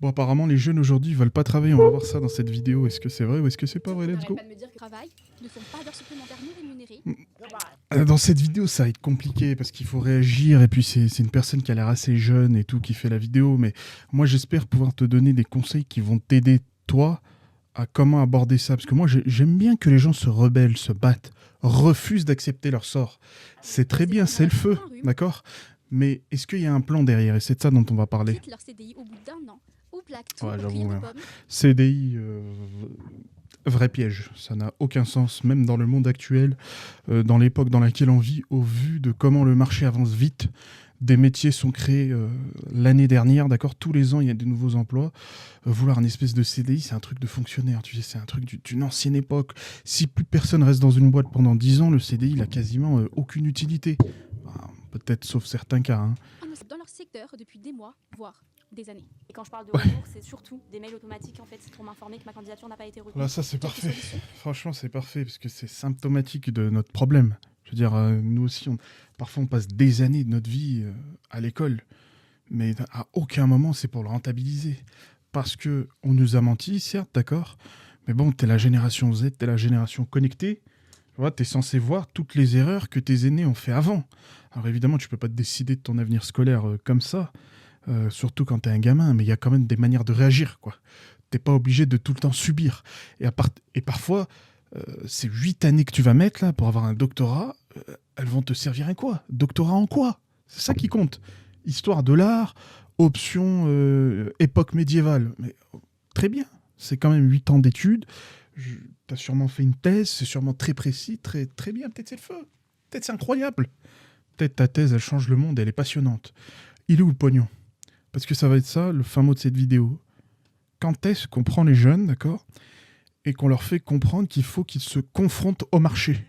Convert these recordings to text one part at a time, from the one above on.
Bon, apparemment, les jeunes aujourd'hui, ils veulent pas travailler. On va voir ça dans cette vidéo. Est-ce que c'est vrai ou est-ce que c'est pas vrai? Let's go. Pas de me dire que le travail ne sont pas d'heures supplémentaires non rémunérées. Dans cette vidéo, ça va être compliqué parce qu'il faut réagir. Et puis, c'est une personne qui a l'air assez jeune et tout qui fait la vidéo. Mais moi, j'espère pouvoir te donner des conseils qui vont t'aider, toi, à comment aborder ça. Parce que moi, j'aime bien que les gens se rebellent, se battent, refusent d'accepter leur sort. C'est très bien, c'est le feu, d'accord? Mais est-ce qu'il y a un plan derrière? Et c'est de ça dont on va parler. Quitte leur CDI au bout d'un an ou plaque tout Ouais, au j'avoue. prix de Ouais. pommes. CDI, vrai piège. Ça n'a aucun sens, même dans le monde actuel, dans l'époque dans laquelle on vit, au vu de comment le marché avance vite. Des métiers sont créés l'année dernière, d'accord? Tous les ans, il y a de nouveaux emplois. Vouloir une espèce de CDI, c'est un truc de fonctionnaire, tu sais, c'est un truc d'une ancienne époque. Si plus personne reste dans une boîte pendant 10 ans, le CDI, il a quasiment aucune utilité. Enfin, peut-être sauf certains cas, hein. Dans leur secteur depuis des mois, voire des années. Et quand je parle de Ouais. retour, c'est surtout des mails automatiques en fait pour m'informer que ma candidature n'a pas été retenue. Là, ça, c'est Quelques parfait. solutions. Franchement, c'est parfait, parce que c'est symptomatique de notre problème. Je veux dire, nous aussi, parfois, on passe des années de notre vie à l'école, mais à aucun moment, c'est pour le rentabiliser. Parce que on nous a menti, certes, d'accord, mais bon, t'es la génération Z, t'es la génération connectée, tu vois, t'es censé voir toutes les erreurs que tes aînés ont fait avant. Alors évidemment, tu peux pas te décider de ton avenir scolaire comme ça, surtout quand t'es un gamin, mais il y a quand même des manières de réagir, quoi. T'es pas obligé de tout le temps subir. Et parfois, ces 8 années que tu vas mettre là pour avoir un doctorat, elles vont te servir à quoi? Doctorat en quoi? C'est ça qui compte. Histoire de l'art, option époque médiévale. Mais très bien, c'est quand même 8 ans d'études. T'as sûrement fait une thèse, c'est sûrement très précis, très, très bien. Peut-être c'est le feu. Peut-être c'est incroyable. Peut-être ta thèse, elle change le monde, elle est passionnante. Il est où le pognon? Parce que ça va être ça, le fin mot de cette vidéo. Quand est-ce qu'on prend les jeunes, d'accord, et qu'on leur fait comprendre qu'il faut qu'ils se confrontent au marché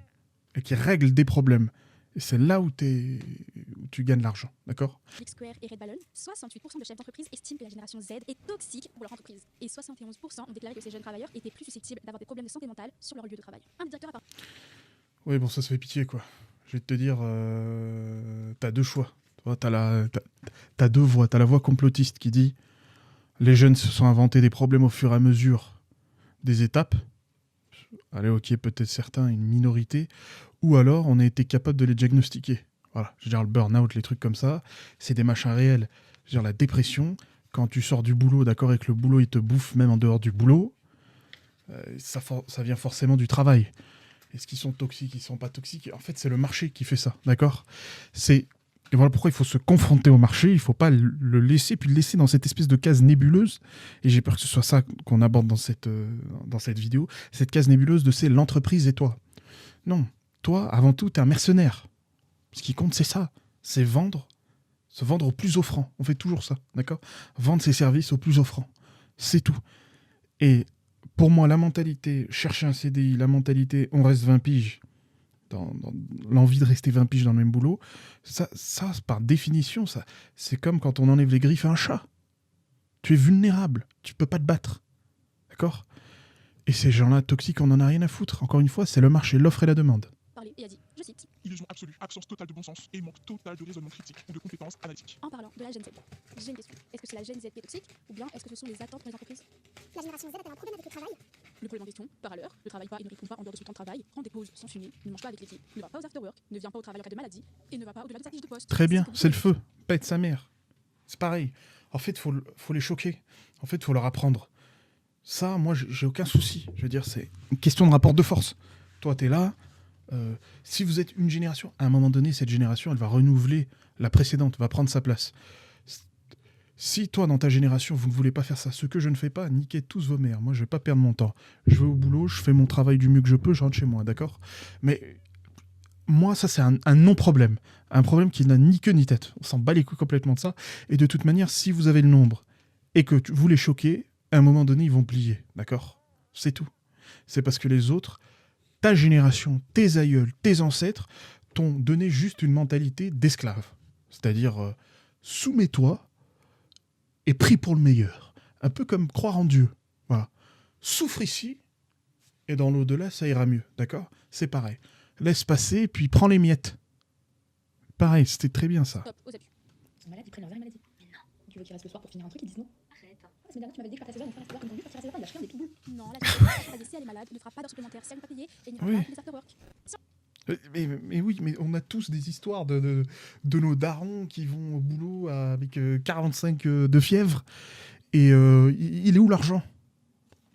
et qu'ils règlent des problèmes. Et c'est là où tu gagnes l'argent, d'accord? Click Square et Red Ballon, 68% de chefs d'entreprise estiment que la génération Z est toxique pour leur entreprise. Et 71% ont déclaré que ces jeunes travailleurs étaient plus susceptibles d'avoir des problèmes de santé mentale sur leur lieu de travail. Un directeur à part. Oui, bon, ça fait pitié, quoi. Je vais te dire, t'as deux choix. Tu vois, t'as deux voix. T'as la voix complotiste qui dit les jeunes se sont inventés des problèmes au fur et à mesure des étapes. Allez, ok, peut-être certains, une minorité. Ou alors, on a été capable de les diagnostiquer. Voilà, je veux dire, le burn-out, les trucs comme ça, c'est des machins réels. Je veux dire, la dépression, quand tu sors du boulot, d'accord, et que le boulot, il te bouffe même en dehors du boulot, ça vient forcément du travail. Est-ce qu'ils sont toxiques, ils sont pas toxiques? En fait, c'est le marché qui fait ça, d'accord? Et voilà pourquoi il faut se confronter au marché, il ne faut pas le laisser, puis le laisser dans cette espèce de case nébuleuse. Et j'ai peur que ce soit ça qu'on aborde dans cette vidéo. Cette case nébuleuse de c'est l'entreprise et toi. Non, toi, avant tout, tu es un mercenaire. Ce qui compte, c'est ça. C'est vendre, se vendre au plus offrant. On fait toujours ça, d'accord? Vendre ses services au plus offrant. C'est tout. Et pour moi, la mentalité, chercher un CDI, la mentalité, on reste 20 piges, dans l'envie de rester 20 piges dans le même boulot, ça par définition, ça, c'est comme quand on enlève les griffes à un chat. Tu es vulnérable, tu peux pas te battre. D'accord? Et ces gens-là toxiques, on n'en a rien à foutre. Encore une fois, c'est le marché, l'offre et la demande. Parler et a dit, je cite, Illusion absolue, absence totale de bon sens et manque total de raisonnement critique ou de compétences analytiques. en parlant de la Gen Z. J'ai une question. Est-ce que c'est la Gen Z qui est toxique ou bien est-ce que ce sont les attentes des entreprises? La génération Z a un problème avec le travail. Le problème en question, par ailleurs, ne travaille pas et ne répond pas en dehors de son temps de travail, prend des pauses sans fumer, ne mange pas avec l'équipe, ne va pas aux after-work, ne vient pas au travail en cas de maladie et ne va pas au-delà de sa fiche de poste. Très bien, c'est le feu. Pète sa mère. C'est pareil. En fait, faut les choquer. En fait, faut leur apprendre. Ça, moi, j'ai aucun souci. Je veux dire, c'est une question de rapport de force. Toi, t'es là. Si vous êtes une génération, à un moment donné, cette génération, elle va renouveler la précédente, va prendre sa place. Si toi, dans ta génération, vous ne voulez pas faire ça, ce que je ne fais pas, niquez tous vos mères. Moi, je vais pas perdre mon temps. Je vais au boulot, je fais mon travail du mieux que je peux, je rentre chez moi, d'accord? Mais moi, ça, c'est un non-problème. Un problème qui n'a ni queue ni tête. On s'en bat les couilles complètement de ça. Et de toute manière, si vous avez le nombre et que vous les choquez, à un moment donné, ils vont plier, d'accord? C'est tout. C'est parce que les autres, ta génération, tes aïeuls, tes ancêtres, t'ont donné juste une mentalité d'esclave. C'est-à-dire, soumets-toi et prie pour le meilleur. Un peu comme croire en Dieu. Voilà. Souffre ici, et dans l'au-delà, ça ira mieux. D'accord? C'est pareil. Laisse passer, puis prends les miettes. Pareil, c'était très bien ça. Stop aux abus. Ils sont malades, ils prennent leur vraie maladie. Mais non. Tu veux qu'ils restent le soir pour finir un truc, ils disent non. Arrête. La semaine il lâche rien des pitbulls. Non, la société va travailler si elle est malade, ne fera pas d'heures supplémentaires si elle n'est pas payée et n'ira Oui. pas les after-work. Mais oui, mais on a tous des histoires de nos darons qui vont au boulot avec 45 de fièvre. Et il est où l'argent?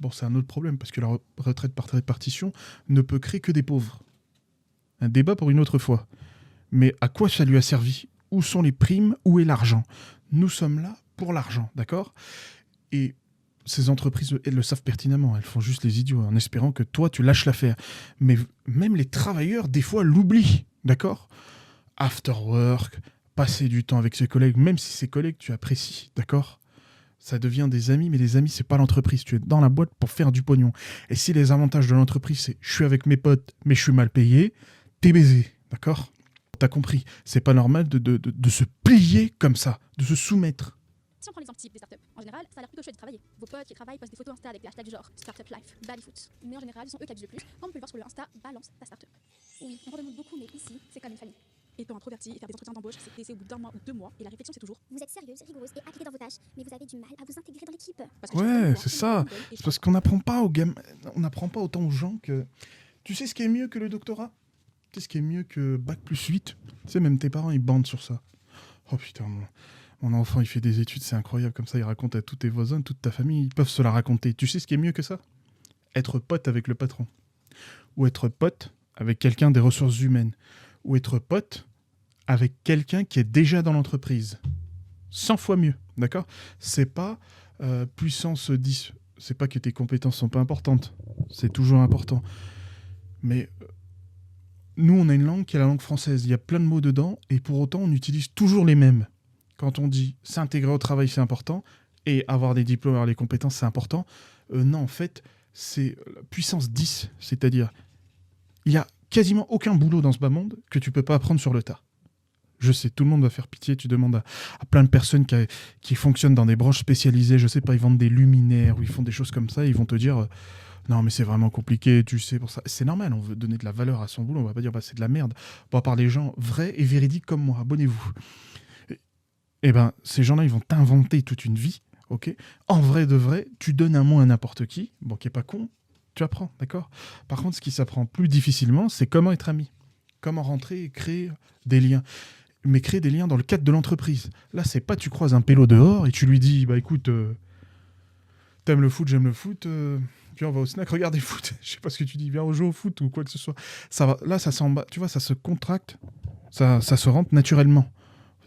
Bon, c'est un autre problème, parce que la retraite par répartition ne peut créer que des pauvres. Un débat pour une autre fois. Mais à quoi ça lui a servi? Où sont les primes? Où est l'argent? Nous sommes là pour l'argent, d'accord? Et ces entreprises, elles le savent pertinemment. Elles font juste les idiots en espérant que toi, tu lâches l'affaire. Mais même les travailleurs, des fois, l'oublient, d'accord? After work, passer du temps avec ses collègues, même si ces collègues, tu apprécies, d'accord? Ça devient des amis, mais les amis, c'est pas l'entreprise. Tu es dans la boîte pour faire du pognon. Et si les avantages de l'entreprise, c'est je suis avec mes potes, mais je suis mal payé, t'es baisé, d'accord? T'as compris. C'est pas normal de se plier comme ça, de se soumettre. Si on prend l'exemple type des startups, en général, ça a l'air plutôt chouette de travailler. Vos potes qui travaillent postent des photos Insta avec des hashtags du genre startup life, babyfoot. Mais en général, ce sont eux qui abusent le plus, comme on peut le voir sur le Insta balance ta startup. Oui, on remonte beaucoup, mais ici, c'est comme une famille. Étant introverti et faire des entretiens d'embauche, c'est blessé au bout d'un mois ou 2 mois, et la réflexion c'est toujours Vous êtes sérieuse, rigoureuse et appliquée dans vos tâches, mais vous avez du mal à vous intégrer dans l'équipe. parce que Ouais, c'est ça. C'est parce qu'on n'apprend pas aux gamins, on n'apprend pas autant aux gens que. Tu sais ce qui est mieux que le doctorat? Tu sais ce qui est mieux que bac plus 8? Tu sais, même tes parents ils bandent sur ça. Oh putain, mon enfant il fait des études, c'est incroyable, comme ça il raconte à tous tes voisins, toute ta famille, ils peuvent se la raconter. Tu sais ce qui est mieux que ça? Être pote avec le patron. Ou être pote avec quelqu'un des ressources humaines. Ou être pote avec quelqu'un qui est déjà dans l'entreprise. 100 fois mieux, d'accord? C'est pas puissance 10. C'est pas que tes compétences sont pas importantes. C'est toujours important. Mais nous, on a une langue qui est la langue française. Il y a plein de mots dedans, et pour autant, on utilise toujours les mêmes. Quand on dit s'intégrer au travail, c'est important, et avoir des diplômes, avoir les compétences, c'est important. Non, en fait, c'est puissance 10. C'est-à-dire, il y a quasiment aucun boulot dans ce bas monde que tu peux pas apprendre sur le tas. Je sais, tout le monde va faire pitié. Tu demandes à plein de personnes qui fonctionnent dans des branches spécialisées, je sais pas, ils vendent des luminaires ou ils font des choses comme ça, ils vont te dire non, mais c'est vraiment compliqué, tu sais, pour ça. C'est normal, on veut donner de la valeur à son boulot, on va pas dire bah, c'est de la merde. On va parler des gens vrais et véridiques comme moi, abonnez-vous. Et ben, ces gens-là, ils vont t'inventer toute une vie, ok? En vrai de vrai, tu donnes un mot à n'importe qui, bon, qui est pas con, tu apprends, d'accord? Par contre, ce qui s'apprend plus difficilement, c'est comment être ami. Comment rentrer et créer des liens. Mais créer des liens dans le cadre de l'entreprise. Là, c'est pas tu croises un pélo dehors et tu lui dis bah écoute, t'aimes le foot, j'aime le foot, viens on va au snack, regarde le foot. Je sais pas ce que tu dis, viens on joue au foot ou quoi que ce soit. Ça va, là, ça s'en bat, tu vois, ça se contracte, ça se rentre naturellement.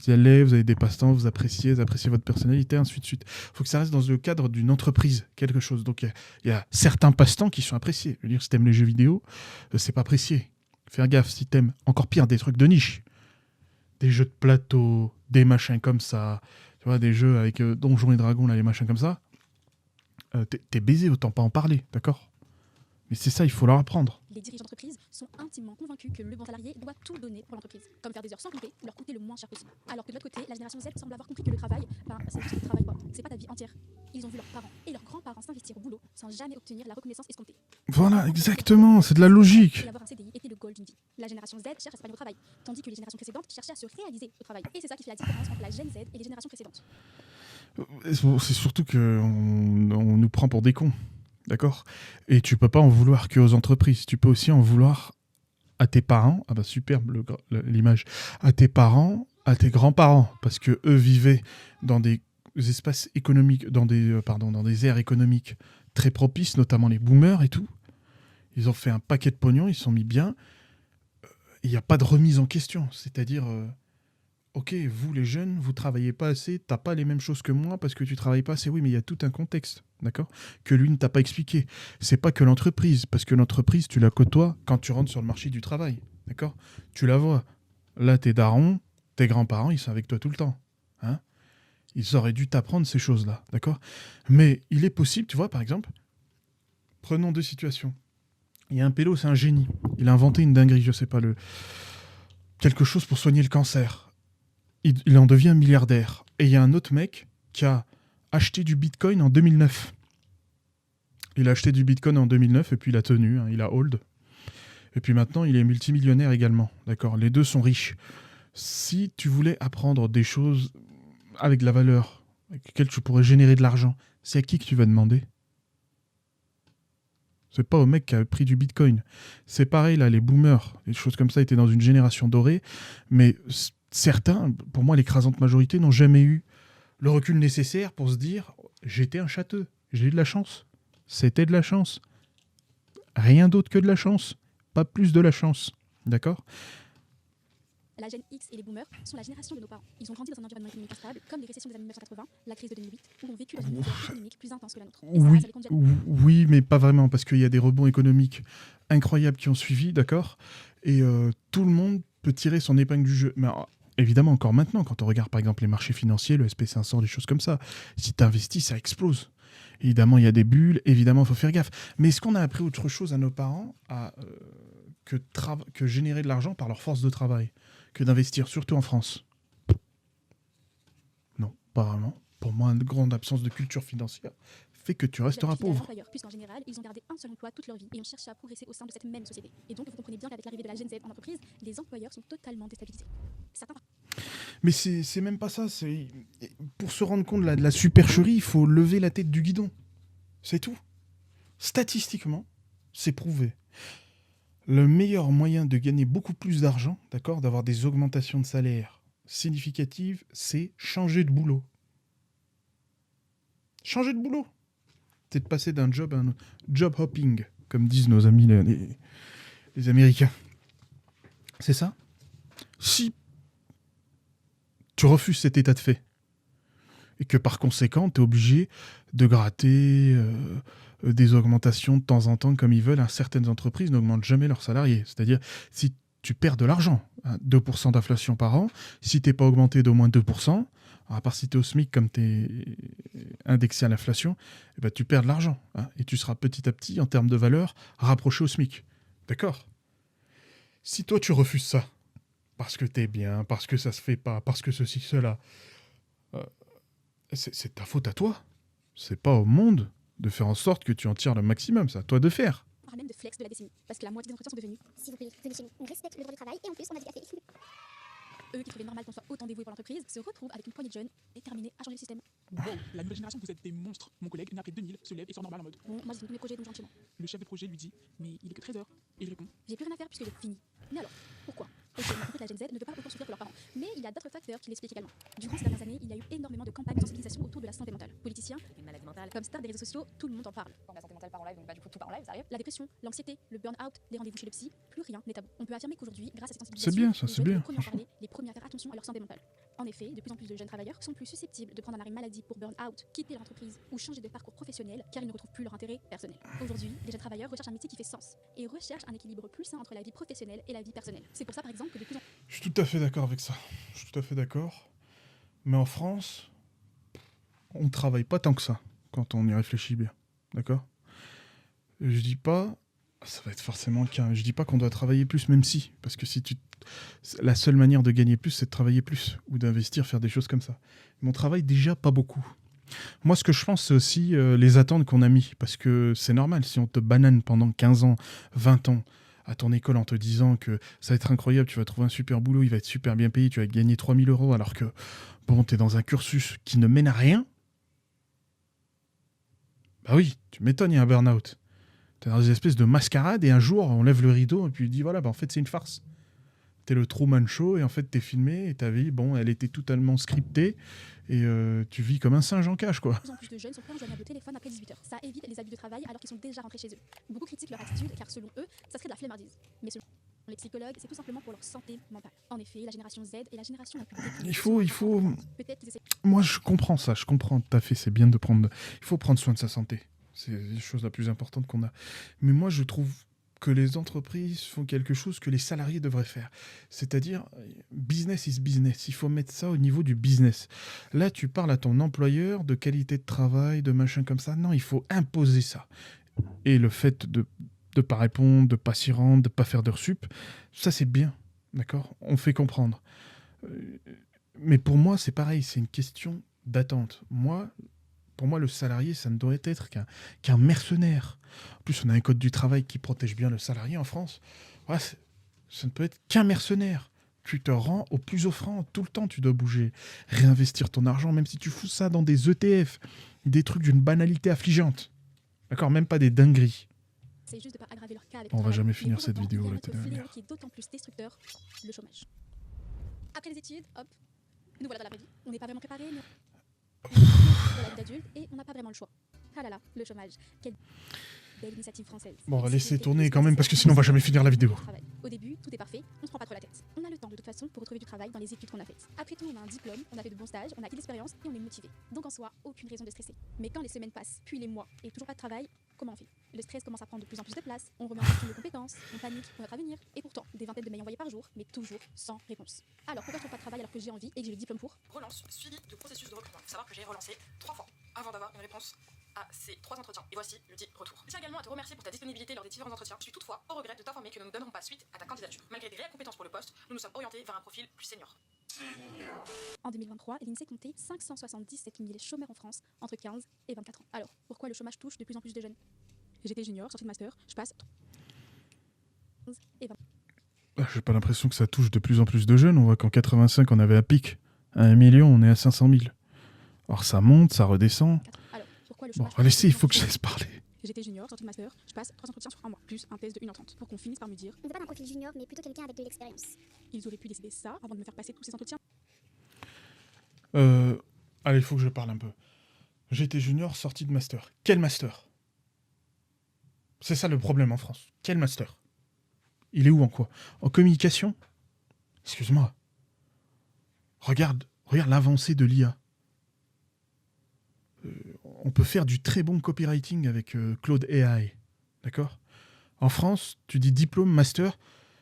Vous y allez, vous avez des passe-temps, vous appréciez votre personnalité, ainsi de suite. Il faut que ça reste dans le cadre d'une entreprise, quelque chose. Donc il y a certains passe-temps qui sont appréciés. Je veux dire, si t'aimes les jeux vidéo, c'est pas apprécié. Faire gaffe, si t'aimes, encore pire, des trucs de niche. Des jeux de plateau, des machins comme ça, tu vois, des jeux avec Donjons et Dragons, là, les machins comme ça, t'es baisé, autant pas en parler, d'accord? Mais c'est ça, il faut leur apprendre. Les dirigeants d'entreprise sont intimement convaincus que le bon salarié doit tout donner pour l'entreprise, comme faire des heures sans compter ou leur coûter le moins cher possible. Alors que de l'autre côté, la génération Z semble avoir compris que le travail, c'est juste le travail quoi, c'est pas ta vie entière. Ils ont vu leurs parents et leurs grands-parents s'investir au boulot sans jamais obtenir la reconnaissance escomptée. Voilà, exactement, c'est de la logique. Et avoir un CDI était le goal d'une vie. La génération Z cherche à s'épanouir au travail, tandis que les générations précédentes cherchaient à se réaliser au travail. Et c'est ça qui fait la différence entre la Gen Z et les générations précédentes. C'est surtout qu'on nous prend pour des cons, d'accord? Et tu peux pas en vouloir qu'aux entreprises, tu peux aussi en vouloir à tes parents, ah bah superbe l'image, à tes parents, à tes grands-parents, parce que eux vivaient dans des espaces économiques, dans des aires économiques très propices, notamment les boomers et tout. Ils ont fait un paquet de pognon, ils se sont mis bien. Il n'y a pas de remise en question, c'est-à-dire... ok, vous les jeunes, vous travaillez pas assez, t'as pas les mêmes choses que moi parce que tu travailles pas assez. Oui, mais il y a tout un contexte, d'accord? Que lui ne t'a pas expliqué. C'est pas que l'entreprise, parce que l'entreprise, tu la côtoies quand tu rentres sur le marché du travail, d'accord? Tu la vois. Là, tes darons, tes grands-parents, ils sont avec toi tout le temps, hein? Ils auraient dû t'apprendre ces choses-là, d'accord? Mais il est possible, tu vois, par exemple, prenons 2 situations. Il y a un pélo, c'est un génie. Il a inventé une dinguerie, je sais pas, quelque chose pour soigner le cancer. Il en devient milliardaire. Et il y a un autre mec qui a acheté du Bitcoin en 2009. Il a acheté du Bitcoin en 2009 et puis il a tenu, hein, il a hold. Et puis maintenant, il est multimillionnaire également. D'accord? Les deux sont riches. Si tu voulais apprendre des choses avec de la valeur, avec lesquelles tu pourrais générer de l'argent, c'est à qui que tu vas demander? C'est pas au mec qui a pris du bitcoin. C'est pareil, là, les boomers, les choses comme ça étaient dans une génération dorée, mais certains, pour moi, l'écrasante majorité, n'ont jamais eu le recul nécessaire pour se dire « j'étais un châteux, j'ai eu de la chance, c'était de la chance ». Rien d'autre que de la chance, pas plus de la chance, d'accord ? La Gen X et les boomers sont la génération de nos parents. Ils ont grandi dans un environnement économique instable, comme les récessions des années 1980, la crise de 2008, où ont vécu dans une misère économique plus intense que la nôtre. Et ça, Oui, ça les conduit à- oui, mais pas vraiment, parce qu'il y a des rebonds économiques incroyables qui ont suivi, d'accord ? Et tout le monde peut tirer son épingle du jeu. Mais évidemment, encore maintenant, quand on regarde par exemple les marchés financiers, le SP500, des choses comme ça, si tu investis, ça explose. Évidemment, il y a des bulles, évidemment, il faut faire gaffe. Mais est-ce qu'on a appris autre chose à nos parents que générer de l'argent par leur force de travail, que d'investir, surtout en France ? Non, pas vraiment. Pour moi, une grande absence de culture financière fait que tu resteras fidèles pauvre. employeurs, puisqu'en général, ils ont gardé un seul emploi toute leur vie et ont cherché à progresser au sein de cette même société. Et donc, vous comprenez bien qu'avec l'arrivée de la Gen Z en entreprise, les employeurs sont totalement déstabilisés. Certains Mais c'est même pas ça. Pour se rendre compte de la supercherie, il faut lever la tête du guidon. C'est tout. Statistiquement, c'est prouvé. Le meilleur moyen de gagner beaucoup plus d'argent, d'accord, d'avoir des augmentations de salaire significatives, c'est changer de boulot. Changer de boulot. C'est de passer d'un job à un autre. Job hopping, comme disent nos amis les Américains. C'est ça ? Si tu refuses cet état de fait, et que par conséquent, tu es obligé de gratter des augmentations de temps en temps comme ils veulent, certaines entreprises n'augmentent jamais leurs salariés. C'est-à-dire, si tu perds de l'argent, 2% d'inflation par an, si tu n'es pas augmenté d'au moins 2%, à part si tu es au SMIC comme tu es indexé à l'inflation, eh ben, tu perds de l'argent. Et tu seras petit à petit, en termes de valeur, rapproché au SMIC. D'accord ? Si toi, tu refuses ça, parce que tu es bien, parce que ça se fait pas, parce que ceci, cela, c'est ta faute à toi. C'est pas au monde de faire en sorte que tu en tires le maximum. C'est à toi de faire. parlent même de flex de la décennie, parce que la moitié des entretiens sont devenus S'il vous plaît, venez chez nous. On respecte le droit du travail et en plus, on a du café. eux qui trouvaient normal qu'on soit autant dévoués pour l'entreprise, se retrouvent avec une poignée de jeunes déterminés à changer le système. Wow, la nouvelle génération, vous êtes des monstres. Mon collègue, né après 2000, se lève et sort normal en mode. Bon, moi j'ai fini tous mes projets donc je rentre chez moi. Le chef de projet lui dit, mais il est que 13h. Et il répond, J'ai plus rien à faire puisque j'ai fini. Mais alors, pourquoi ? Ok, on a compris que la Gen Z ne veut pas autant souffrir que leurs parents. Mais il y a d'autres facteurs qui l'expliquent également. Durant ces dernières années, il y a eu énormément de campagnes de sensibilisation autour de la santé mentale. Politiciens, Une maladie mentale. comme star des réseaux sociaux, tout le monde en parle. Quand la santé mentale part en live, donc bah du coup tout part en live, sérieux. La dépression, l'anxiété, le burn-out, les rendez-vous chez le psy, plus rien n'est tabou. On peut affirmer qu'aujourd'hui, grâce à cette sensibilisation, C'est bien, ça, les c'est jeunes bien, sont les premiers à en franchement. parler, les premiers à faire attention à leur santé mentale. En effet, de plus en plus de jeunes travailleurs sont plus susceptibles de prendre un arrêt maladie pour burn-out, quitter leur entreprise ou changer de parcours professionnel car ils ne retrouvent plus leur intérêt personnel. Aujourd'hui, les jeunes travailleurs recherchent un métier qui fait sens et recherchent un équilibre plus sain entre la vie professionnelle et la vie personnelle. C'est pour ça par exemple que de plus en Je suis tout à fait d'accord avec ça. Je suis tout à fait d'accord. Mais en France, on ne travaille pas tant que ça, quand on y réfléchit bien. D'accord ? Je dis pas, ça va être forcément le cas, je dis pas qu'on doit travailler plus, même si, parce que si tu... la seule manière de gagner plus, c'est de travailler plus, ou d'investir, faire des choses comme ça. Mais on travaille déjà pas beaucoup. Moi, ce que je pense, c'est aussi les attentes qu'on a mis, parce que c'est normal, si on te banane pendant 15 ans, 20 ans, à ton école en te disant que ça va être incroyable, tu vas trouver un super boulot, il va être super bien payé, tu vas gagner 3000 euros, alors que, bon, t'es dans un cursus qui ne mène à rien. Bah oui, tu m'étonnes, il y a un burn-out. T'es dans une espèce de mascarade et un jour, on lève le rideau et puis il dit voilà, bah en fait, c'est une farce. T'es le Truman Show et en fait, t'es filmé et ta vie, bon, elle était totalement scriptée et tu vis comme un singe en cage, quoi. plus en plus de jeunes sont pas rejoignables au téléphone après 18h. Ça évite les abus de travail alors qu'ils sont déjà rentrés chez eux. Beaucoup critiquent leur attitude car selon eux, ça serait de la flemmardise. Mais selon les psychologues, c'est tout simplement pour leur santé mentale. En effet, la génération Z est la génération la plus déprimée. Il faut... Peut-être qu'ils essaient Moi, je comprends ça, je comprends tout à fait. C'est bien de prendre... Il faut prendre soin de sa santé. C'est la chose la plus importante qu'on a. Mais moi, je trouve que les entreprises font quelque chose que les salariés devraient faire. C'est-à-dire, business is business. Il faut mettre ça au niveau du business. Là, tu parles à ton employeur de qualité de travail, de machin comme ça. Non, il faut imposer ça. Et le fait de ne pas répondre, de ne pas s'y rendre, de ne pas faire d'heures sup, ça, c'est bien. D'accord ? On fait comprendre. Mais pour moi, c'est pareil. C'est une question d'attente. Pour moi, le salarié, ça ne doit être qu'un mercenaire. En plus, on a un code du travail qui protège bien le salarié en France. Ouais, ça ne peut être qu'un mercenaire. Tu te rends au plus offrant. Tout le temps, tu dois bouger. Réinvestir ton argent, même si tu fous ça dans des ETF, des trucs d'une banalité affligeante. D'accord ? Même pas des dingueries. C'est juste de pas aggraver leur cas avec On le va travail. jamais Mais finir pour cette autant, vidéo, il y a là, un autre t'es de la fléau merde. qui est d'autant plus destructeur, le chômage. Après les études, hop, nous voilà dans la vraie vie. On n'est pas vraiment préparé, mais on est dans la vie d'adulte et on n'a pas vraiment le choix. Ah là là, le chômage. Quelle belle initiative française. Bon, on va Une laisser sécurité tourner plus quand même, parce que massive sinon on va pour jamais ceux finir la qui vidéo. font du travail. Au début, tout est parfait, on se prend pas trop la tête. On a le temps de toute façon pour retrouver du travail dans les études qu'on a faites. Après tout, on a un diplôme, on a fait de bons stages, on a acquis de l'expérience et on est motivé. Donc en soi, aucune raison de stresser. Mais quand les semaines passent, puis les mois, et toujours pas de travail, comment on fait? Le stress commence à prendre de plus en plus de place, on remet en question nos compétences, on panique pour notre avenir, et pourtant, des vingtaines de mails envoyés par jour, mais toujours sans réponse. Alors pourquoi je trouve pas de travail alors que j'ai envie et que j'ai le diplôme pour? Relance, suivi de processus de recrutement. Il faut savoir que j'ai relancé 3 fois avant d'avoir une réponse à ces 3 entretiens. Et voici le dit retour. Je tiens également à te remercier pour ta disponibilité lors des différents entretiens. Je suis toutefois au regret de t'informer que nous ne donnerons pas suite à ta candidature. Malgré des réelles compétences pour le poste, nous nous sommes orientés vers un profil plus senior. En 2023, l'INSEE comptait 577 000 chômeurs en France entre 15 et 24 ans. Alors, pourquoi le chômage touche de plus en plus de jeunes? J'étais junior, sortie de master, je passe 15 et 20. J'ai pas l'impression que ça touche de plus en plus de jeunes. On voit qu'en 85, on avait un pic à 1 million, on est à 500 000. Alors ça monte, ça redescend. Alors, pourquoi le Bon, chômage laissez, il touche faut de que je plus en laisse parler. plus? J'étais junior, sortie de master, je passe 3 entretiens sur un mois, plus un test de 1h30, pour qu'on finisse par me dire On veut pas d'un profil junior, mais plutôt quelqu'un avec de l'expérience. ils auraient pu décider ça avant de me faire passer tous ces entretiens. Allez, il faut que je parle un peu. J'étais junior, sorti de master. Quel master? C'est ça le problème en France. Quel master? Il est où en quoi? En communication? Excuse-moi. Regarde l'avancée de l'IA. On peut faire du très bon copywriting avec Claude AI. D'accord? En France, tu dis diplôme, master,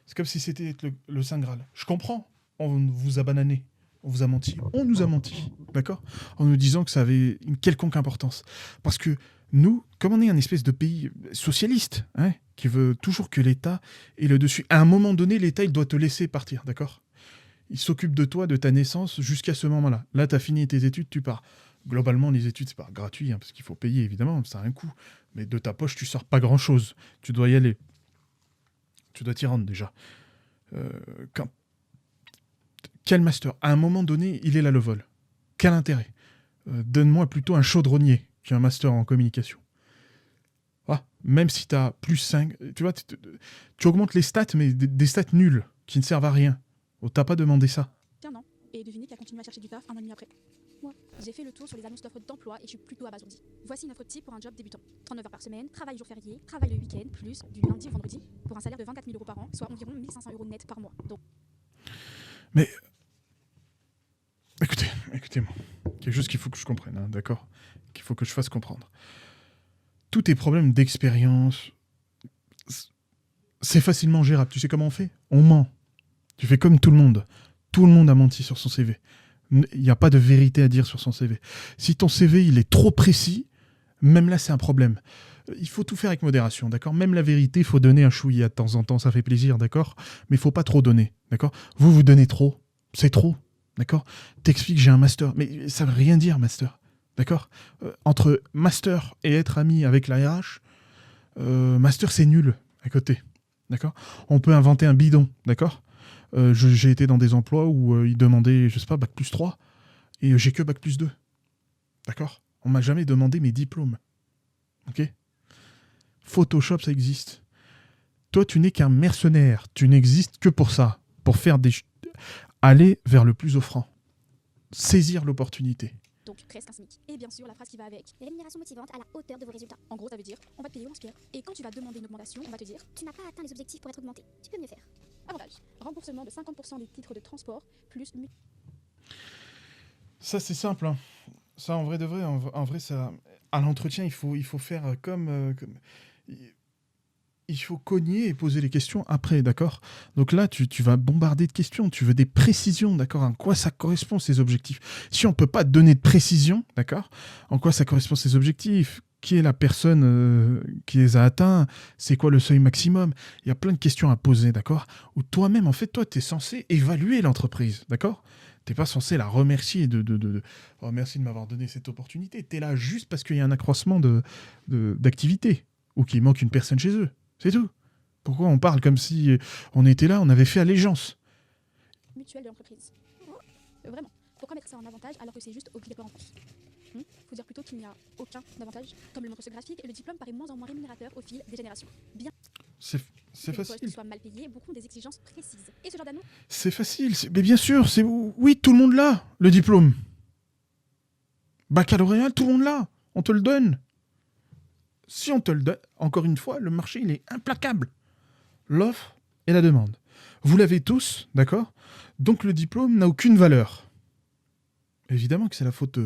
c'est comme si c'était le Saint Graal. Je comprends. On vous a banané. On vous a menti. On nous a menti. D'accord? En nous disant que ça avait une quelconque importance. Parce que nous, comme on est un espèce de pays socialiste, hein, qui veut toujours que l'État ait le dessus, à un moment donné, l'État, il doit te laisser partir. D'accord? Il s'occupe de toi, de ta naissance, jusqu'à ce moment-là. Là, tu as fini tes études, tu pars. Globalement, les études, c'est pas gratuit, hein, parce qu'il faut payer, évidemment, ça a un coût. Mais de ta poche, tu sors pas grand-chose. Tu dois y aller. Tu dois t'y rendre, déjà. Quel master? À un moment donné, il est là, le vol. Quel intérêt? Donne-moi plutôt un chaudronnier qu'un master en communication. Ah, même si tu as plus 5... Tu vois, tu augmentes les stats, mais des stats nuls, qui ne servent à rien. Oh, t'as pas demandé ça. Tiens, non. Et devinez qui a continué à chercher du taf un an et demi après. Moi, j'ai fait le tour sur les annonces d'offres d'emploi et je suis plutôt abasourdie. Voici une offre type pour un job débutant. 39 heures par semaine, travail jour férié, travail le week-end, plus du lundi au vendredi, pour un salaire de 24 000 € par an, soit environ 1 500 € net par mois. Donc, Mais... Écoutez-moi. Quelque chose qu'il faut que je comprenne, hein, d'accord? Qu'il faut que je fasse comprendre. Tous tes problèmes d'expérience, c'est facilement gérable. Tu sais comment on fait? On ment. Tu fais comme tout le monde. Tout le monde a menti sur son CV. Il n'y a pas de vérité à dire sur son CV. Si ton CV il est trop précis, même là c'est un problème. Il faut tout faire avec modération, d'accord? Même la vérité, il faut donner un chouïa de temps en temps, ça fait plaisir, d'accord? Mais il faut pas trop donner, d'accord? Vous donnez trop, c'est trop, d'accord? T'expliques j'ai un master, mais ça veut rien dire master, d'accord? Entre master et être ami avec la RH, master c'est nul à côté, d'accord? On peut inventer un bidon, d'accord? J'ai été dans des emplois où ils demandaient, je sais pas, bac plus 3, et j'ai que bac plus 2. D'accord? On m'a jamais demandé mes diplômes. Ok? Photoshop, ça existe. Toi, tu n'es qu'un mercenaire. Tu n'existes que pour ça. Pour faire aller vers le plus offrant. Saisir l'opportunité. donc presque un SMIC. Et bien sûr, la phrase qui va avec. Rémunération motivante à la hauteur de vos résultats. En gros, ça veut dire, on va te payer au lance-pierre. Et quand tu vas demander une augmentation, on va te dire, Tu n'as pas atteint les objectifs pour être augmenté. Tu peux mieux faire. avantage, remboursement de 50% des titres de transport, plus Ça, c'est simple. Hein. Ça, en vrai de vrai, en vrai, ça, à l'entretien, il faut faire il faut cogner et poser les questions après, d'accord? Donc là, tu vas bombarder de questions, tu veux des précisions, d'accord? En quoi ça correspond, ces objectifs? Si on ne peut pas te donner de précision, d'accord? En quoi ça correspond, ces objectifs? Qui est la personne qui les a atteints? C'est quoi le seuil maximum? Il y a plein de questions à poser, d'accord? Ou toi-même, en fait, toi, tu es censé évaluer l'entreprise, d'accord? Tu n'es pas censé la remercier oh, merci de m'avoir donné cette opportunité. Tu es là juste parce qu'il y a un accroissement d'activité ou qu'il manque une personne chez eux. C'est tout. Pourquoi on parle comme si on était là, on avait fait allégeance? mutuelle de l'entreprise. Vraiment. Pourquoi mettre ça en avantage alors que c'est juste obligatoire en France? Faut dire plutôt qu'il n'y a aucun avantage. Comme le montre ce graphique, le diplôme paraît moins en moins rémunérateur au fil des générations. Bien C'est que les facile. postes soient mal payés, beaucoup ont des exigences précises. Et ce genre d'annonce C'est facile. Mais bien sûr, oui, tout le monde l'a, le diplôme. Baccalauréat, tout le monde l'a. On te le donne. Si on te le donne, encore une fois, le marché, il est implacable. L'offre et la demande. Vous l'avez tous, d'accord? Donc le diplôme n'a aucune valeur. Évidemment que c'est la faute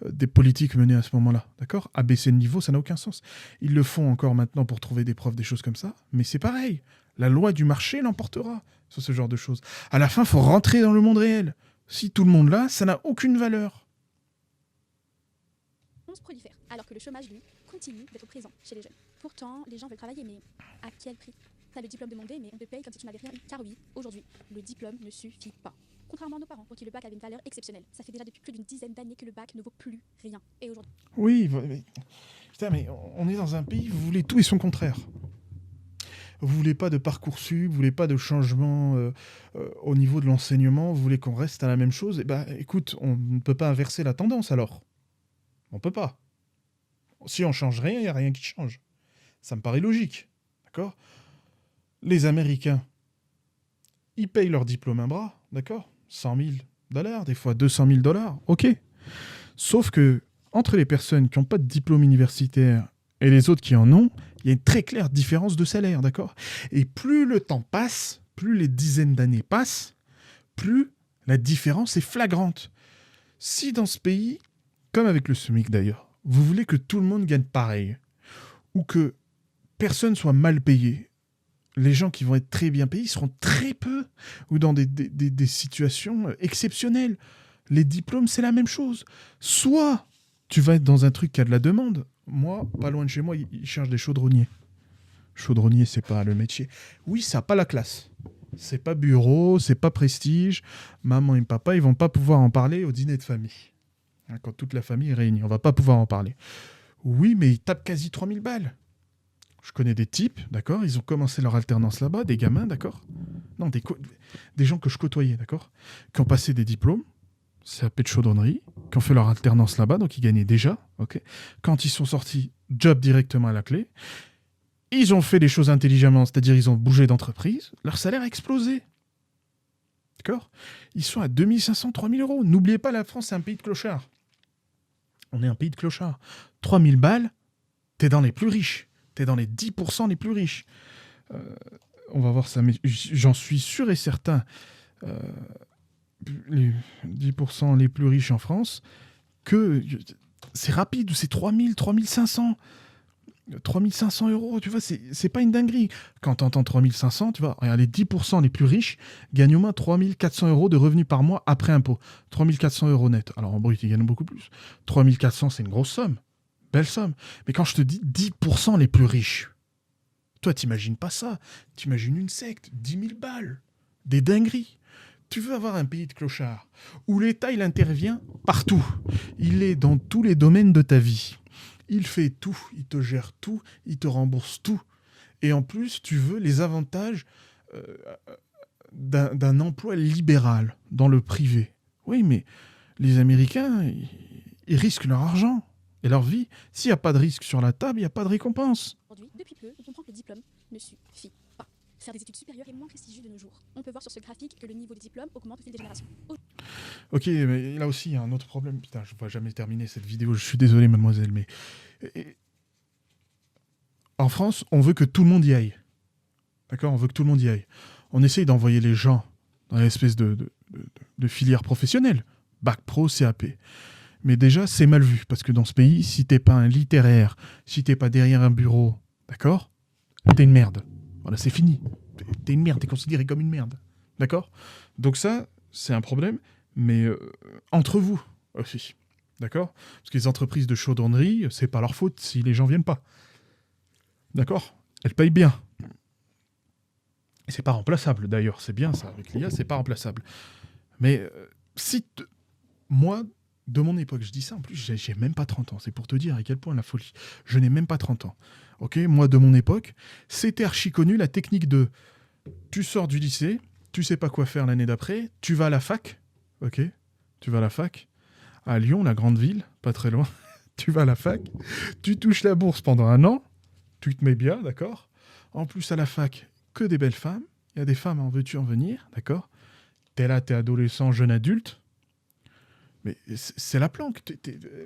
des politiques menées à ce moment-là, d'accord? Abaisser le niveau, ça n'a aucun sens. Ils le font encore maintenant pour trouver des preuves, des choses comme ça, mais c'est pareil. La loi du marché l'emportera sur ce genre de choses. À la fin, il faut rentrer dans le monde réel. Si tout le monde l'a, ça n'a aucune valeur. prolifèrent, alors que le chômage, lui, continue d'être présent chez les jeunes. Pourtant, les gens veulent travailler, mais à quel prix? T'as le diplôme demandé, mais on te paye comme si tu n'avais rien eu. Car oui, aujourd'hui, le diplôme ne suffit pas. Contrairement à nos parents, pour qui le bac avait une valeur exceptionnelle. Ça fait déjà depuis plus d'une dizaine d'années que le bac ne vaut plus rien. Et aujourd'hui... Oui, mais... Putain, mais on est dans un pays, vous voulez tout et son contraire. Vous voulez pas de Parcoursup, vous voulez pas de changement au niveau de l'enseignement, vous voulez qu'on reste à la même chose. Eh ben, écoute, on ne peut pas inverser la tendance alors. On peut pas. Si on change rien, il n'y a rien qui change. Ça me paraît logique. D'accord ? Les Américains, ils payent leur diplôme un bras, d'accord ? $100,000, des fois $200,000, ok. Sauf que, entre les personnes qui n'ont pas de diplôme universitaire et les autres qui en ont, il y a une très claire différence de salaire, d'accord ? Et plus le temps passe, plus les dizaines d'années passent, plus la différence est flagrante. Si dans ce pays, comme avec le SMIC d'ailleurs, vous voulez que tout le monde gagne pareil, ou que personne soit mal payé, les gens qui vont être très bien payés seront très peu, ou dans des situations exceptionnelles. Les diplômes, c'est la même chose. Soit tu vas être dans un truc qui a de la demande. Moi, pas loin de chez moi, ils cherchent des chaudronniers. Chaudronnier, c'est pas le métier. Oui, ça n'a pas la classe. C'est pas bureau, c'est pas prestige. Maman et papa, ils vont pas pouvoir en parler au dîner de famille. Quand toute la famille est réunie, on va pas pouvoir en parler. Oui, mais ils tapent quasi 3000 balles. Je connais des types, d'accord ? Ils ont commencé leur alternance là-bas, des gamins, d'accord ? Non, des gens que je côtoyais, d'accord ? Qui ont passé des diplômes, CAP de chaudronnerie, qui ont fait leur alternance là-bas, donc ils gagnaient déjà, ok ? Quand ils sont sortis, job directement à la clé. Ils ont fait les choses intelligemment, c'est-à-dire ils ont bougé d'entreprise, leur salaire a explosé. D'accord ? Ils sont à 2500, 3000 euros. N'oubliez pas, la France, c'est un pays de clochards. On est un pays de clochards. 3000 balles, t'es dans les plus riches. T'es dans les 10% les plus riches. On va voir ça, mais j'en suis sûr et certain. Les 10% les plus riches en France, que c'est rapide, c'est 3000, 3500. 3500 euros, tu vois, c'est pas une dinguerie. Quand t'entends 3500, tu vois, regarde, les 10% les plus riches gagnent au moins 3400 euros de revenus par mois après impôt. 3400 euros net. Alors en brut, ils gagnent beaucoup plus. 3400, c'est une grosse somme. Belle somme. Mais quand je te dis 10% les plus riches, toi, t'imagines pas ça. T'imagines une secte, 10 000 balles. Des dingueries. Tu veux avoir un pays de clochards où l'État, il intervient partout. Il est dans tous les domaines de ta vie. Il fait tout, il te gère tout, il te rembourse tout. Et en plus, tu veux les avantages d'un emploi libéral dans le privé. Oui, mais les Américains, ils risquent leur argent et leur vie. S'il n'y a pas de risque sur la table, il n'y a pas de récompense. Aujourd'hui, depuis peu, on comprend que le diplôme ne suffit pas. Faire des études supérieures est moins prestigieux de nos jours. On peut voir sur ce graphique que le niveau des diplômes augmente au fil des générations. Ok, mais là aussi, il y a un autre problème. Putain, je ne vais jamais terminer cette vidéo. Je suis désolé, mademoiselle, mais... En France, on veut que tout le monde y aille. D'accord ? On veut que tout le monde y aille. On essaye d'envoyer les gens dans une espèce de filière professionnelle. Bac pro, CAP. Mais déjà, c'est mal vu. Parce que dans ce pays, si t'es pas un littéraire, si t'es pas derrière un bureau, d'accord ? T'es une merde. Voilà, c'est fini. T'es une merde. T'es considéré comme une merde. D'accord ? Donc ça, c'est un problème. Mais entre vous aussi. D'accord ? Parce que les entreprises de chaudronnerie, c'est pas leur faute si les gens viennent pas. D'accord ? Elles payent bien. Et c'est pas remplaçable d'ailleurs. C'est bien ça. Avec l'IA, c'est pas remplaçable. Mais moi, de mon époque, je dis ça en plus, j'ai même pas 30 ans. C'est pour te dire à quel point la folie. Je n'ai même pas 30 ans. Ok ? Moi, de mon époque, c'était archi connu la technique de tu sors du lycée, tu sais pas quoi faire l'année d'après, tu vas à la fac. Ok ? Tu vas à la fac. À Lyon, la grande ville, pas très loin. Tu vas à la fac, tu touches la bourse pendant 1 an, tu te mets bien, d'accord. En plus, à la fac, que des belles femmes. Il y a des femmes en veux-tu en venir, d'accord. T'es là, t'es adolescent, jeune adulte. Mais c'est la planque.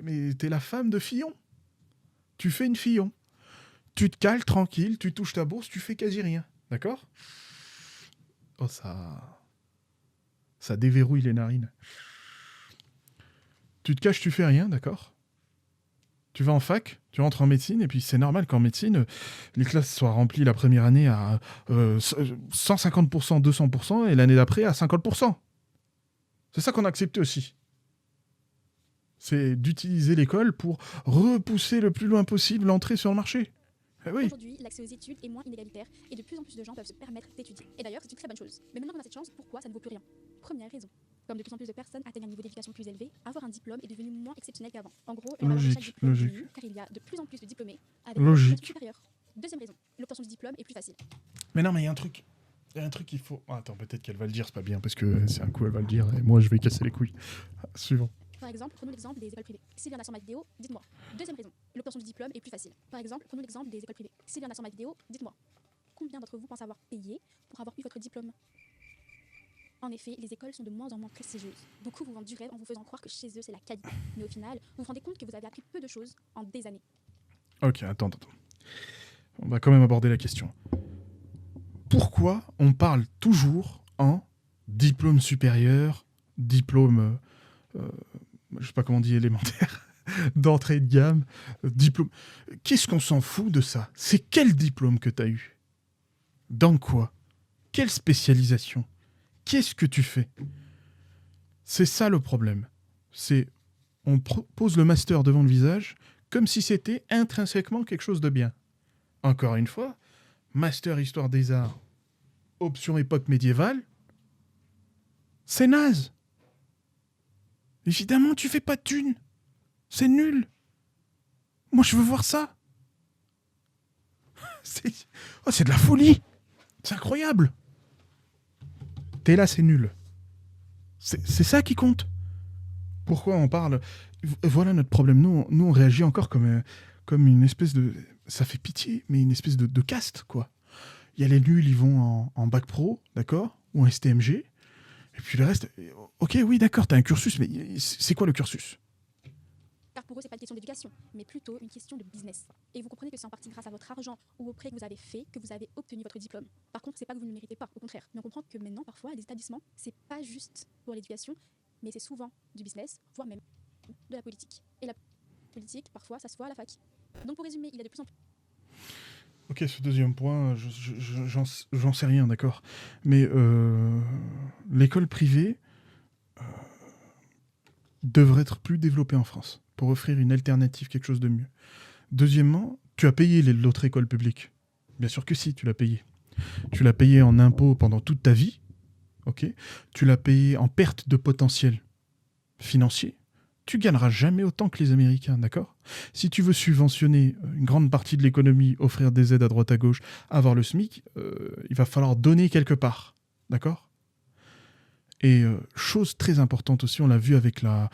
Mais t'es la femme de Fillon. Tu fais une Fillon. Tu te cales tranquille, tu touches ta bourse, tu fais quasi rien. D'accord ? Oh, ça déverrouille les narines. Tu te caches, tu fais rien, d'accord ? Tu vas en fac, tu rentres en médecine, et puis c'est normal qu'en médecine, les classes soient remplies la première année à 150%, 200%, et l'année d'après à 50%. C'est ça qu'on a accepté aussi. C'est d'utiliser l'école pour repousser le plus loin possible l'entrée sur le marché. Eh oui. Aujourd'hui, l'accès aux études est moins inégalitaire et de plus en plus de gens peuvent se permettre d'étudier. Et d'ailleurs, c'est une très bonne chose. Mais maintenant qu'on a cette chance, pourquoi ça ne vaut plus rien ? Première raison. Comme de plus en plus de personnes atteignent un niveau d'éducation plus élevé, avoir un diplôme est devenu moins exceptionnel qu'avant. En gros, la valeur de chaque diplôme diminue car il y a de plus en plus de diplômés avec une éducation supérieure. Deuxième raison, l'obtention du diplôme est plus facile. Mais non, mais il y a un truc. Il y a un truc qu'il faut... Ah, attends, peut-être qu'elle va le dire, c'est pas bien, parce que c'est un coup, elle va le dire, et moi, je vais casser les couilles. Suivant. Par exemple, prenons l'exemple des écoles privées. S'il y en a sur ma vidéo, dites-moi. Deuxième raison, l'obtention du diplôme est plus facile. Par exemple, prenons l'exemple des écoles privées. S'il y en a sur ma vidéo, dites-moi. Combien d'entre vous pensent avoir payé pour avoir eu votre diplôme ? En effet, les écoles sont de moins en moins prestigieuses. Beaucoup vous vendent du rêve en vous faisant croire que chez eux, c'est la qualité. Mais au final, vous vous rendez compte que vous avez appris peu de choses en des années. Ok, attends. On va quand même aborder la question. Pourquoi on parle toujours en diplôme supérieur, diplôme, je sais pas comment on dit, élémentaire, d'entrée de gamme, diplôme... Qu'est-ce qu'on s'en fout de ça ? C'est quel diplôme que t'as eu ? Dans quoi ? Quelle spécialisation ? Qu'est-ce que tu fais ? C'est ça le problème. C'est on pose le master devant le visage comme si c'était intrinsèquement quelque chose de bien. Encore une fois, master histoire des arts, option époque médiévale, c'est naze. Évidemment, tu fais pas de thunes. C'est nul. Moi, je veux voir ça. C'est de la folie. C'est incroyable. T'es là, c'est nul. C'est ça qui compte. Pourquoi on parle... Voilà notre problème. Nous on réagit encore comme une espèce de... Ça fait pitié, mais une espèce de caste, quoi. Il y a les nuls, ils vont en bac pro, d'accord ? Ou en STMG. Et puis le reste... Ok, oui, d'accord, t'as un cursus, mais c'est quoi le cursus ? Car pour eux, c'est pas une question d'éducation, mais plutôt une question de business. Et vous comprenez que c'est en partie grâce à votre argent ou au prêt que vous avez fait que vous avez obtenu votre diplôme. Par contre, c'est pas que vous ne le méritez pas, au contraire. Mais on comprend que maintenant, parfois, les établissements, c'est pas juste pour l'éducation, mais c'est souvent du business, voire même de la politique. Et la politique, parfois, ça se voit à la fac. Donc pour résumer, il y a de plus en plus... Ok, ce deuxième point, j'en sais rien, d'accord. Mais l'école privée devrait être plus développée en France pour offrir une alternative, quelque chose de mieux. Deuxièmement, tu as payé l'autre école publique. Bien sûr que si, tu l'as payé. Tu l'as payé en impôts pendant toute ta vie, ok ? Tu l'as payé en perte de potentiel financier. Tu gagneras jamais autant que les Américains, d'accord ? Si tu veux subventionner une grande partie de l'économie, offrir des aides à droite à gauche, avoir le SMIC, il va falloir donner quelque part, d'accord ? Et chose très importante aussi, on l'a vu avec la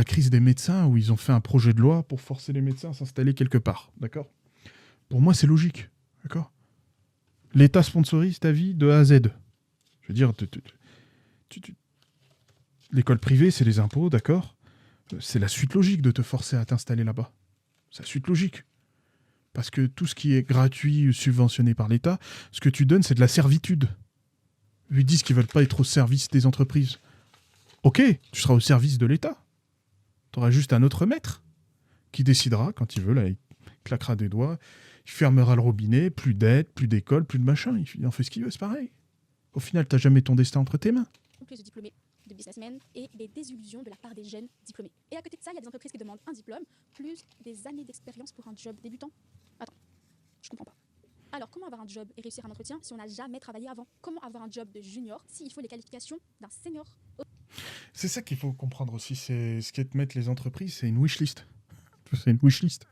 crise des médecins, où ils ont fait un projet de loi pour forcer les médecins à s'installer quelque part, d'accord ? Pour moi, c'est logique, d'accord ? L'État sponsorise ta vie de A à Z. Je veux dire, l'école privée, c'est les impôts, d'accord ? C'est la suite logique de te forcer à t'installer là-bas. C'est la suite logique. Parce que tout ce qui est gratuit ou subventionné par l'État, ce que tu donnes, c'est de la servitude. Ils disent qu'ils veulent pas être au service des entreprises. Ok, tu seras au service de l'État. Tu auras juste un autre maître qui décidera, quand il veut, là, il claquera des doigts, il fermera le robinet, plus d'aide, plus d'école, plus de machin. Il en fait ce qu'il veut, c'est pareil. Au final, t'as jamais ton destin entre tes mains. plus de diplômés, de businessmen et des désillusions de la part des jeunes diplômés. Et à côté de ça, il y a des entreprises qui demandent un diplôme plus des années d'expérience pour un job débutant. Attends, je comprends pas. Alors, comment avoir un job et réussir un entretien si on n'a jamais travaillé avant ? Comment avoir un job de junior s'il faut les qualifications d'un senior ? C'est ça qu'il faut comprendre aussi. C'est ce qu'est de mettre les entreprises, c'est une wishlist. C'est une wishlist.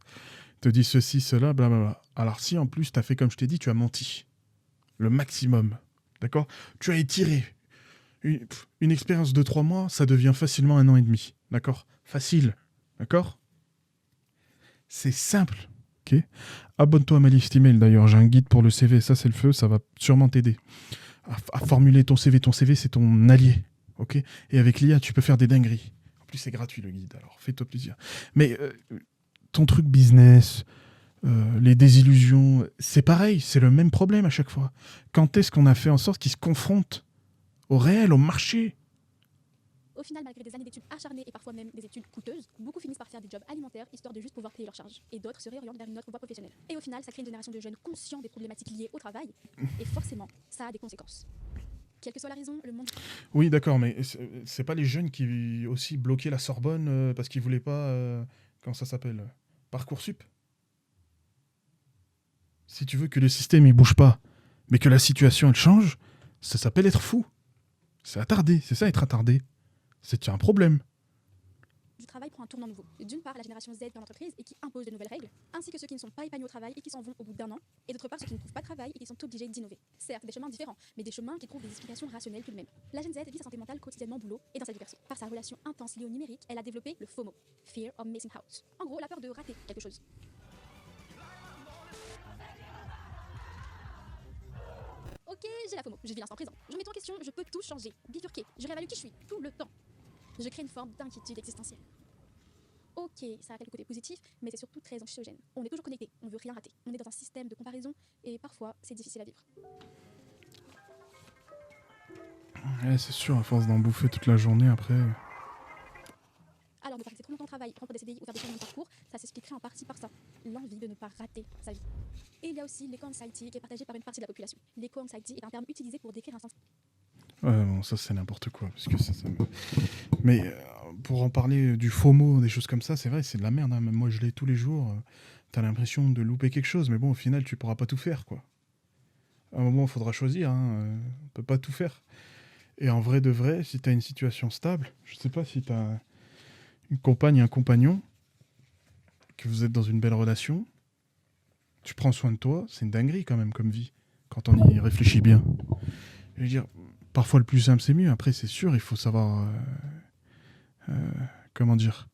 Te dit ceci, cela, blablabla. Alors si en plus tu as fait comme je t'ai dit, tu as menti. Le maximum. D'accord ? Tu as étiré. Une expérience de 3 mois, ça devient facilement 1 an et demi. D'accord ? Facile. D'accord ? C'est simple. Ok. Abonne-toi à ma liste email d'ailleurs. J'ai un guide pour le CV. Ça, c'est le feu. Ça va sûrement t'aider à formuler ton CV. Ton CV, c'est ton allié. Ok. Et avec l'IA, tu peux faire des dingueries. En plus, c'est gratuit le guide. Alors, fais-toi plaisir. Mais ton truc business, les désillusions, c'est pareil. C'est le même problème à chaque fois. Quand est-ce qu'on a fait en sorte qu'ils se confrontent au réel, au marché? Au final, malgré des années d'études acharnées et parfois même des études coûteuses, beaucoup finissent par faire des jobs alimentaires histoire de juste pouvoir payer leurs charges. Et d'autres se réorientent vers une autre voie professionnelle. Et au final, ça crée une génération de jeunes conscients des problématiques liées au travail. Et forcément, ça a des conséquences. Quelle que soit la raison, le monde... Oui, d'accord, mais c'est pas les jeunes qui aussi bloquaient la Sorbonne parce qu'ils voulaient pas... comment ça s'appelle Parcoursup. Si tu veux que le système il bouge pas, mais que la situation elle change, ça s'appelle être fou. C'est attardé, c'est ça être attardé. C'est un problème. du travail prend un tournant nouveau. D'une part, la génération Z dans l'entreprise et qui impose de nouvelles règles, ainsi que ceux qui ne sont pas épanouis au travail et qui s'en vont au bout d'un an, et d'autre part ceux qui ne trouvent pas de travail et qui sont obligés d'innover. Certes, des chemins différents, mais des chemins qui trouvent des explications rationnelles tout de même. La Gen Z vit sa santé mentale quotidiennement au boulot et dans sa vie perso. Par sa relation intense liée au numérique, elle a développé le FOMO, Fear of Missing Out. En gros, la peur de rater quelque chose. Ok, j'ai la FOMO, je vis l'instant présent. Je mets tout en question, je peux tout changer, bifurquer, je réévalue qui je suis, tout le temps. Je crée une forme d'inquiétude existentielle. Ok, ça a quelques côtés positifs, mais c'est surtout très anxiogène. On est toujours connecté, on veut rien rater. On est dans un système de comparaison et parfois c'est difficile à vivre. Ouais, c'est sûr, à force d'en bouffer toute la journée après. Alors ne pas rester trop longtemps au travail, prendre des CDI ou faire des changements de parcours, ça s'expliquerait en partie par ça, l'envie de ne pas rater sa vie. Et il y a aussi l'éco-anxiety qui est partagé par une partie de la population. L'éco-anxiety est un terme utilisé pour décrire un sentiment. Ouais, bon, ça c'est n'importe quoi. Parce que Mais pour en parler du FOMO, des choses comme ça, c'est vrai, c'est de la merde. Hein. Même moi je l'ai tous les jours. T'as l'impression de louper quelque chose, mais bon, au final, tu pourras pas tout faire, quoi. À un moment, il faudra choisir. Hein. On peut pas tout faire. Et en vrai de vrai, si t'as une situation stable, je sais pas si t'as une compagne, un compagnon, que vous êtes dans une belle relation, tu prends soin de toi, c'est une dinguerie quand même comme vie, quand on y réfléchit bien. Je veux dire, parfois le plus simple c'est mieux, après c'est sûr, il faut savoir... comment dire,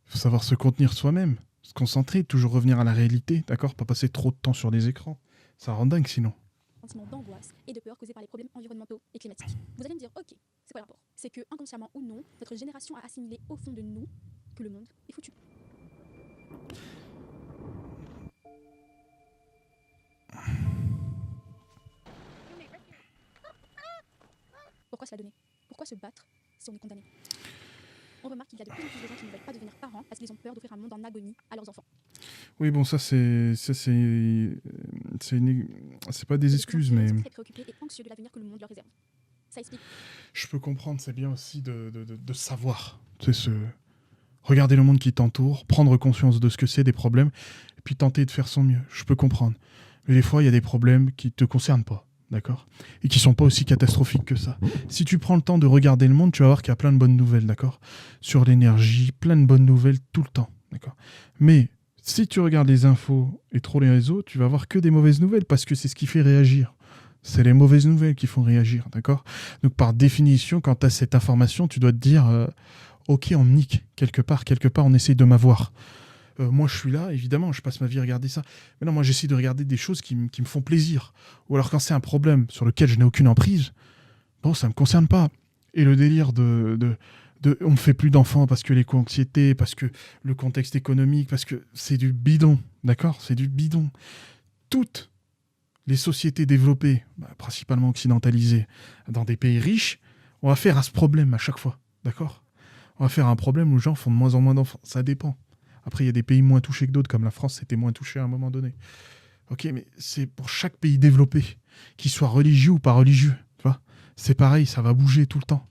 il faut savoir se contenir soi-même, se concentrer, toujours revenir à la réalité, d'accord? Pas passer trop de temps sur les écrans, ça rend dingue sinon. Sentiment d'angoisse et de peur causés par les problèmes environnementaux et climatiques. Vous allez me dire, ok, c'est quoi le rapport? C'est que, inconsciemment ou non, notre génération a assimilé au fond de nous que le monde est foutu. Pourquoi se la donner? Pourquoi se battre si on est condamné? On remarque qu'il y a de plus en plus de gens qui ne veulent pas devenir parents parce qu'ils ont peur d'offrir un monde en agonie à leurs enfants. Oui, bon, c'est pas des excuses, mais Ils sont très préoccupés et anxieux de l'avenir que le monde leur réserve. Ça explique. je peux comprendre, c'est bien aussi de savoir, c'est regarder le monde qui t'entoure, prendre conscience de ce que c'est, des problèmes, et puis tenter de faire son mieux. Je peux comprendre. Mais des fois, il y a des problèmes qui ne te concernent pas, d'accord? Et qui sont pas aussi catastrophiques que ça. Si tu prends le temps de regarder le monde, tu vas voir qu'il y a plein de bonnes nouvelles, d'accord? Sur l'énergie, plein de bonnes nouvelles tout le temps, d'accord? Mais si tu regardes les infos et trop les réseaux, tu vas voir que des mauvaises nouvelles, parce que c'est ce qui fait réagir. C'est les mauvaises nouvelles qui font réagir, d'accord? Donc par définition, quand tu as cette information, tu dois te dire ok, on me nique quelque part on essaye de m'avoir. Moi je suis là, évidemment, je passe ma vie à regarder ça. Mais non, moi j'essaie de regarder des choses qui me font plaisir. Ou alors quand c'est un problème sur lequel je n'ai aucune emprise, bon, ça me concerne pas. Et le délire de on ne fait plus d'enfants parce que l'éco-anxiété, parce que le contexte économique, parce que c'est du bidon, d'accord? C'est du bidon. Toutes les sociétés développées, principalement occidentalisées, dans des pays riches, on va faire à ce problème à chaque fois, d'accord? On va faire un problème où les gens font de moins en moins d'enfants. Ça dépend. Après, il y a des pays moins touchés que d'autres, comme la France, c'était moins touché à un moment donné. Ok, mais c'est pour chaque pays développé, qu'il soit religieux ou pas religieux, tu vois? C'est pareil, ça va bouger tout le temps.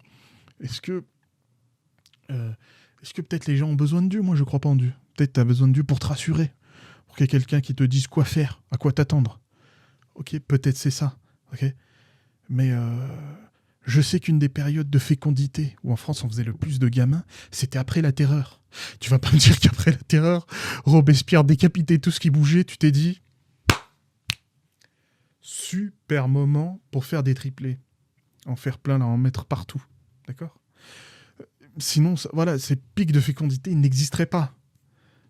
Est-ce que peut-être les gens ont besoin de Dieu? Moi, je crois pas en Dieu. Peut-être tu as besoin de Dieu pour te rassurer, pour qu'il y ait quelqu'un qui te dise quoi faire, à quoi t'attendre. Ok, peut-être c'est ça. Ok, mais je sais qu'une des périodes de fécondité où en France on faisait le plus de gamins, c'était après la Terreur. Tu vas pas me dire qu'après la Terreur, Robespierre décapitait tout ce qui bougeait, tu t'es dit super moment pour faire des triplés, en faire plein, là, en mettre partout, d'accord? Sinon, voilà, ces pics de fécondité, ils n'existeraient pas.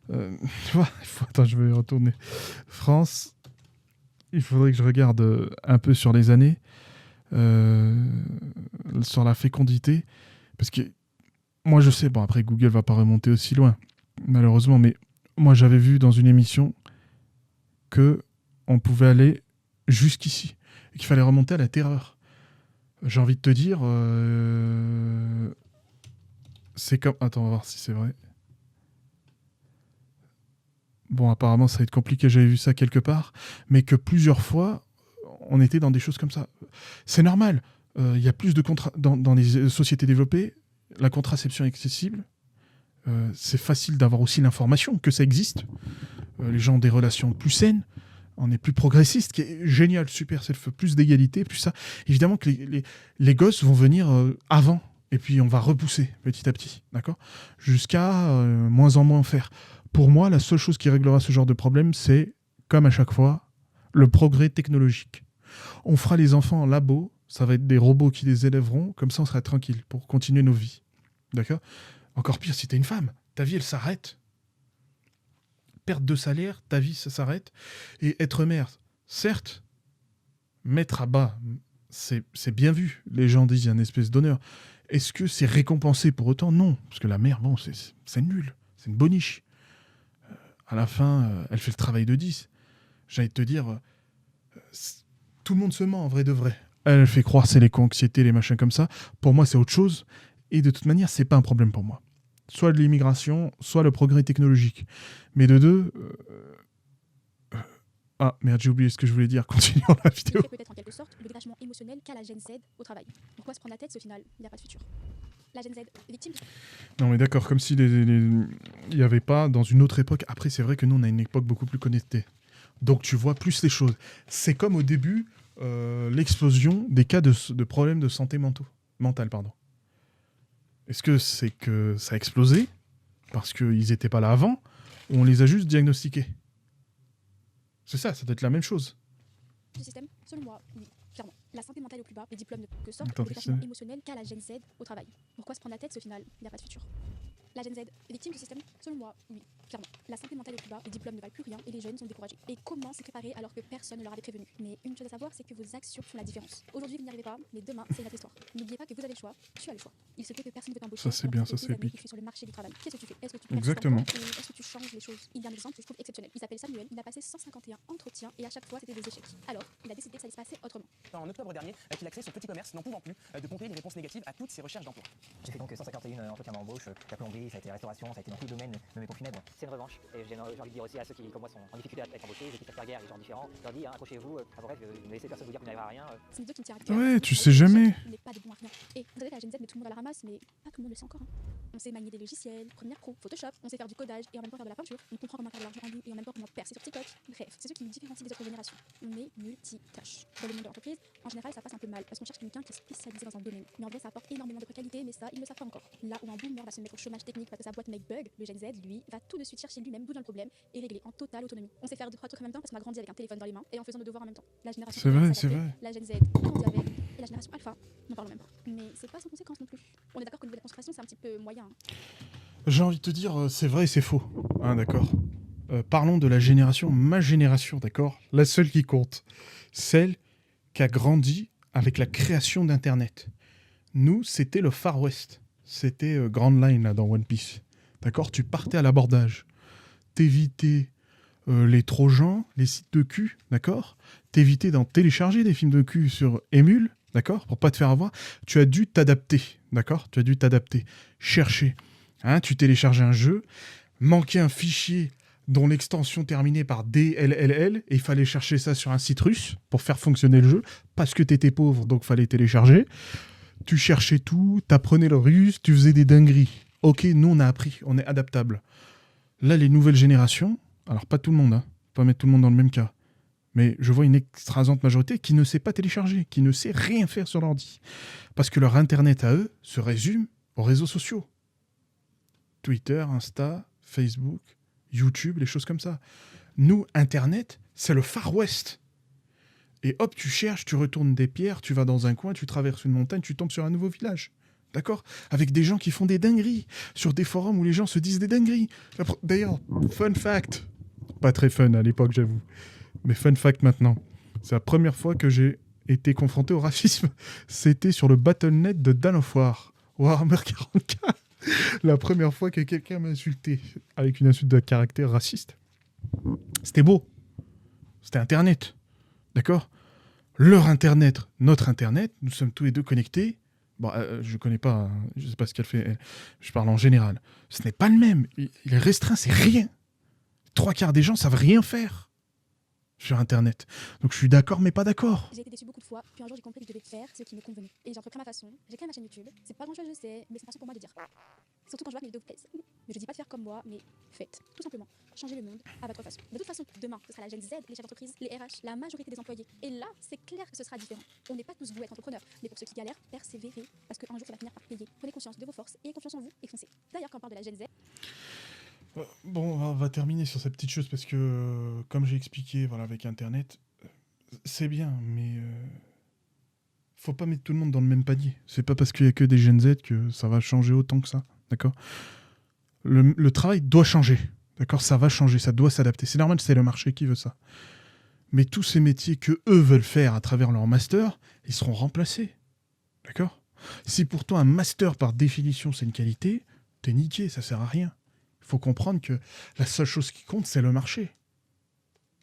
Tu vois, attends, je vais y retourner. France, il faudrait que je regarde un peu sur les années, sur la fécondité, parce que moi je sais, bon après Google va pas remonter aussi loin, malheureusement, mais moi j'avais vu dans une émission que on pouvait aller jusqu'ici, et qu'il fallait remonter à la terreur. J'ai envie de te dire, c'est comme... Attends, on va voir si c'est vrai. Bon, apparemment, ça va être compliqué, j'avais vu ça quelque part, mais que plusieurs fois, on était dans des choses comme ça. C'est normal, il y a plus de dans les sociétés développées, la contraception est accessible, c'est facile d'avoir aussi l'information que ça existe, les gens ont des relations plus saines, on est plus progressiste, qui est génial, super, c'est le feu, plus d'égalité, plus ça. Évidemment que les gosses vont venir avant, et puis on va repousser petit à petit, d'accord ? Jusqu'à moins en moins faire. Pour moi, la seule chose qui réglera ce genre de problème, c'est, comme à chaque fois, le progrès technologique. On fera les enfants en labo, ça va être des robots qui les élèveront, comme ça on sera tranquille pour continuer nos vies. D'accord ? Encore pire, si t'es une femme, ta vie elle s'arrête. Perte de salaire, ta vie ça s'arrête. Et être mère, certes, mettre à bas, c'est bien vu. Les gens disent il y a une espèce d'honneur. Est-ce que c'est récompensé pour autant ? Non, parce que la mère, bon, c'est nul, c'est une boniche. À la fin, elle fait le travail de 10. J'ai envie de te dire, tout le monde se ment en vrai de vrai. Elle fait croire c'est les co-anxiétés, les machins comme ça. Pour moi, c'est autre chose. Et de toute manière, c'est pas un problème pour moi. Soit de l'immigration, soit le progrès technologique. Mais de deux... Ah, merde, j'ai oublié ce que je voulais dire. Continuons la vidéo. C'est peut-être en quelque sorte le détachement émotionnel qu'a la Gen Z au travail. Pourquoi se prendre la tête si au final, il n'y a pas de futur ? La Gen Z est victime. Non, mais d'accord, comme si il n'y avait pas dans une autre époque. Après, c'est vrai que nous, on a une époque beaucoup plus connectée. Donc, tu vois plus les choses. C'est comme au début, l'explosion des cas de problèmes de santé mentale. Est-ce que c'est que ça a explosé parce qu'ils n'étaient pas là avant, ou on les a juste diagnostiqués ? C'est ça doit être la même chose. Du système, selon moi, oui, clairement. La santé mentale est au plus bas, les diplômes ne font que sortent Attends, le détachement émotionnel qu'a la Gen Z au travail. Pourquoi se prendre la tête si au final, il n'y a pas de futur ? La Gen Z est victime du système, selon moi, oui, clairement. La santé mentale est au plus bas, les diplômes ne valent plus rien et les jeunes sont découragés. Et comment se préparer alors que personne ne leur avait prévenu ? Mais une chose à savoir, c'est que vos actions font la différence. Aujourd'hui, vous n'y arrivez pas, mais demain, c'est une autre histoire. N'oubliez pas que vous avez le choix, tu as le choix. Il se peut que personne ne veut t'embaucher. Ça, c'est bien, ça, alors que c'est des années épique. que tu es sur le marché du travail. Qu'est-ce que tu fais ? Est-ce que tu Exactement. est-ce que tu changes les choses ? Il y a un exemple que je trouve exceptionnel. Il s'appelle Samuel, il a passé 151 entretiens et à chaque fois, c'était des échecs. Alors, il a décidé que ça allait se passer autrement. En octobre dernier, qu'il a créé son petit commerce, n'en pouvant plus de pomper les réponses négatives à toutes ses recherches d'emploi. J'ai fait donc 151 entretiens d'embauche, la plomberie, ça a été la restauration, ça a été dans tout le domaine de mes pompes funèbres. C'est une revanche. Et j'ai envie de dire aussi à ceux qui, comme moi, sont en difficulté à être embauchés, les équipes guerre, les gens différents, je leur dis, accrochez-vous à vos rêves, ne laissez personne vous dire que vous n'arriverez à rien. C'est une idée qui me tient à cœur. Ouais, tu sais jamais. On n'est pas des bons à rien. Et vous savez, la Gen Z met tout le monde à la ramasse, mais pas tout le monde le sait encore. On sait manier des logiciels, Premiere Pro, Photoshop, on sait faire du codage et en même temps faire de la peinture. On comprend comment faire de l'argent rendu et en même temps comment percer sur TikTok. Bref, c'est ce qui nous différencie des autres générations. On est multitâches. Dans le monde de l'entreprise, en général, ça passe un peu mal parce qu'on cherche quelqu'un qui est spécialisé dans un domaine. Mais en vrai, ça apporte énormément de qualité, mais ça, ils ne le savent pas encore. Là où un boomer va se mettre au chômage technique parce que sa boîte make bug, le Gen Z, lui, va tout de suite chercher lui-même d'où vient le problème et régler en totale autonomie. On sait faire 2-3 trucs en même temps parce qu'on a grandi avec un téléphone dans les mains et en faisant nos devoirs en même temps. La génération C'est vrai, s'adapter, c'est vrai. La Gen Z grandit avec et la génération Alpha, n'en parlons même pas. Mais c'est pas sans conséquence non plus. On est d'accord qu'au niveau de la concentration, c'est un petit peu moyen. J'ai envie de te dire, c'est vrai et c'est faux. Hein, d'accord. Parlons de la génération, ma génération, d'accord ? La seule qui compte. Celle qui a grandi avec la création d'Internet. Nous, c'était le Far West. C'était Grand Line, là, dans One Piece. D'accord ? Tu partais à l'abordage. T'évitais les trojans, les sites de cul, d'accord ? T'évitais d'en télécharger des films de cul sur Emule, d'accord ? Pour pas te faire avoir. Tu as dû t'adapter, d'accord ? Tu as dû t'adapter. Chercher. Hein, tu télécharges un jeu, manquait un fichier dont l'extension terminait par DLLL, et il fallait chercher ça sur un site russe pour faire fonctionner le jeu, parce que t'étais pauvre, donc fallait télécharger. Tu cherchais tout, t'apprenais le russe, tu faisais des dingueries. Ok, nous on a appris, on est adaptable. Là, les nouvelles générations, alors pas tout le monde, hein, pas mettre tout le monde dans le même cas, mais je vois une écrasante majorité qui ne sait pas télécharger, qui ne sait rien faire sur l'ordi. Parce que leur Internet à eux se résume aux réseaux sociaux. Twitter, Insta, Facebook, YouTube, les choses comme ça. Nous, Internet, c'est le Far West. Et hop, tu cherches, tu retournes des pierres, tu vas dans un coin, tu traverses une montagne, tu tombes sur un nouveau village. d'accord? Avec des gens qui font des dingueries, sur des forums où les gens se disent des dingueries. D'ailleurs, fun fact, pas très fun à l'époque, j'avoue, mais fun fact maintenant, c'est la première fois que j'ai été confronté au racisme. C'était sur le Battle.net de Dawn of War, Warhammer 40K. La première fois que quelqu'un m'a insulté avec une insulte de caractère raciste. C'était beau. C'était Internet. D'accord? Leur Internet, notre Internet, nous sommes tous les deux connectés. Bon, je connais pas, hein, je sais pas ce qu'elle fait. Je parle en général. Ce n'est pas le même. Il est restreint, c'est rien. 3/4 des gens savent rien faire sur Internet. Donc je suis d'accord, mais pas d'accord. J'ai été déçue beaucoup de fois, puis un jour j'ai compris que je devais faire ce qui me convenait. Et j'ai entrepris à ma façon. J'ai créé ma chaîne YouTube. C'est pas grand chose, je sais, mais c'est une façon pour moi de dire. Surtout quand je vois que mes vidéos vous plaisent. Mais je dis pas de faire comme moi, mais faites. Tout simplement. Changez le monde à votre façon. De toute façon, demain, ce sera la Gen Z, les chefs d'entreprise, les RH, la majorité des employés. Et là, c'est clair que ce sera différent. On n'est pas tous voués à être entrepreneurs, mais pour ceux qui galèrent, persévérez, parce qu'un jour ça va finir par payer. Prenez conscience de vos forces et confiance en vous et foncez. D'ailleurs, quand on parle de la Gen Z, Bon, on va terminer sur cette petite chose parce que, comme j'ai expliqué, voilà, avec Internet, c'est bien, mais faut pas mettre tout le monde dans le même panier. C'est pas parce qu'il y a que des Gen Z que ça va changer autant que ça, d'accord? Le travail doit changer, d'accord? Ça va changer, ça doit s'adapter. C'est normal, c'est le marché qui veut ça. Mais tous ces métiers que eux veulent faire à travers leur master, ils seront remplacés, d'accord? Si pour toi un master par définition c'est une qualité, t'es niqué, ça sert à rien. Il faut comprendre que la seule chose qui compte, c'est le marché.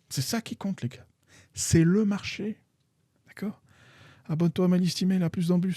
C'est ça qui compte, les gars. C'est le marché. D'accord? Abonne-toi à ma liste email, à plus dans le bus.